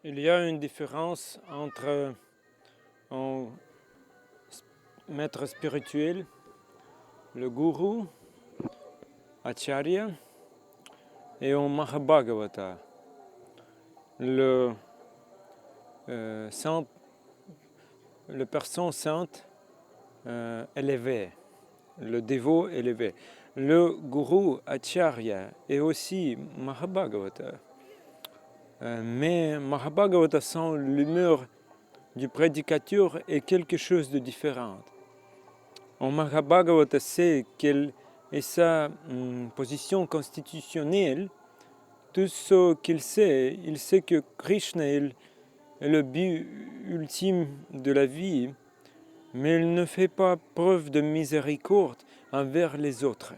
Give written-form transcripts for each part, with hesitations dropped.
Il y a une différence entre un maître spirituel, le gourou, acharya, et un Mahabhagavata, le saint, le personne sainte élevé, le dévot élevé. Le gourou acharya est aussi Mahabhagavata. Mais Mahabhagavata, sans l'humeur du prédicateur, est quelque chose de différent. En Mahabhagavata sait quelle est sa position constitutionnelle. Tout ce qu'il sait, il sait que Krishna est le but ultime de la vie, mais il ne fait pas preuve de miséricorde envers les autres.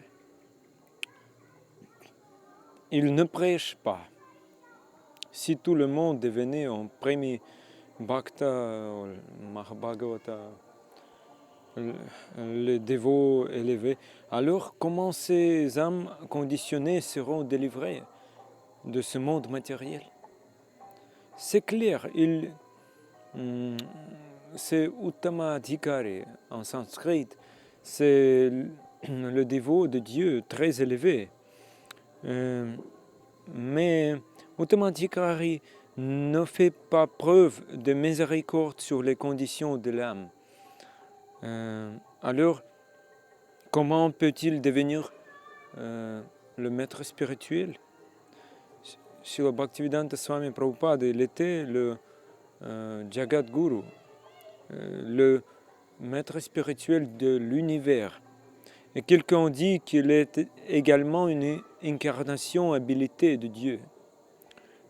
Il ne prêche pas. Si tout le monde devenait un premier Bhakta, Mahabhagavata, le dévot élevé, alors comment ces âmes conditionnées seront délivrées de ce monde matériel? C'est clair, c'est Uttamadhikari en sanskrit, c'est le dévot de Dieu très élevé. Mais Uttamadhikari ne fait pas preuve de miséricorde sur les conditions de l'âme. Alors, comment peut-il devenir le maître spirituel? Srila Bhaktivedanta Swami Prabhupada, il était le Jagat Guru, le maître spirituel de l'univers. Et quelqu'un dit qu'il est également une incarnation habilitée de Dieu.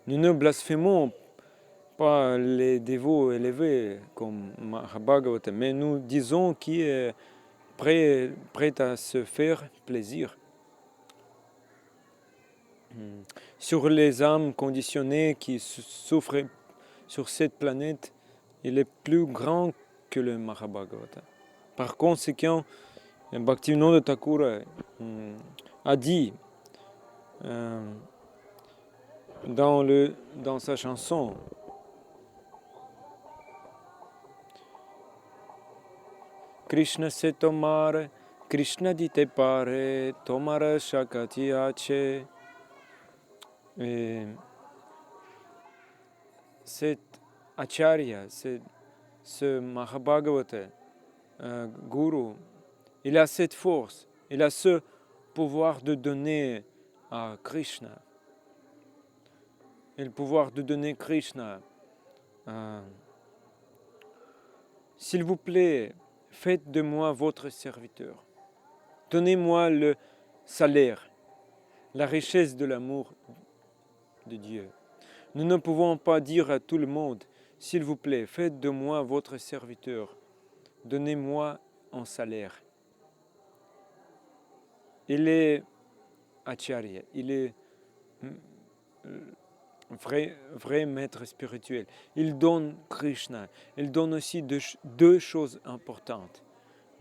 Nous ne blasphémons pas les dévots élevés comme Mahabhagavata, mais nous disons qu'il est prêt à se faire plaisir. Sur les âmes conditionnées qui souffrent sur cette planète, il est plus grand que le Mahabhagavata. Par conséquent, Bhaktivinoda Thakur a dit dans sa chanson, Krishna se tomar, Krishna dite pare, tomara shakati ache. Cet acharya, ce Mahabhagavata, guru, il a cette force, il a ce pouvoir de donner à Krishna. Et le pouvoir de donner Krishna. S'il vous plaît, faites de moi votre serviteur. Donnez-moi le salaire, la richesse de l'amour de Dieu. Nous ne pouvons pas dire à tout le monde, s'il vous plaît, faites de moi votre serviteur. Donnez-moi un salaire. Il est acharya, il est vrai maître spirituel. Il donne Krishna. Il donne aussi deux choses importantes.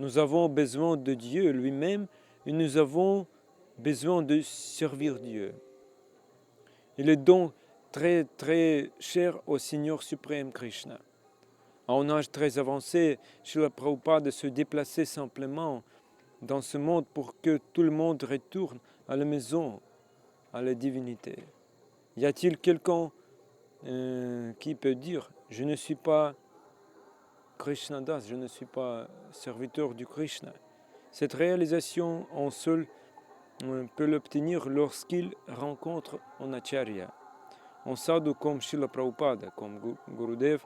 Nous avons besoin de Dieu lui-même et nous avons besoin de servir Dieu. Il est donc très très cher au Seigneur suprême Krishna. À un âge très avancé, Srila Prabhupada se déplaçait simplement dans ce monde pour que tout le monde retourne à la maison, à la divinité. Y a-t-il quelqu'un qui peut dire « Je ne suis pas Krishnadas, je ne suis pas serviteur du Krishna ». Cette réalisation en seul peut l'obtenir lorsqu'il rencontre un acharya, un sadhu comme Srila Prabhupada, comme Gurudev,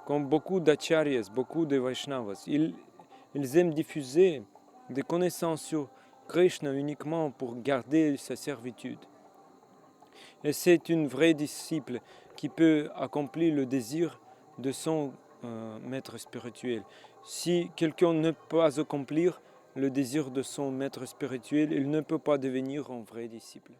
comme beaucoup d'acharyas, beaucoup de Vaishnavas. Ils aiment diffuser des connaissances sur Krishna uniquement pour garder sa servitude. Et c'est une vraie disciple qui peut accomplir le désir de son maître spirituel. Si quelqu'un ne peut pas accomplir le désir de son maître spirituel, il ne peut pas devenir un vrai disciple.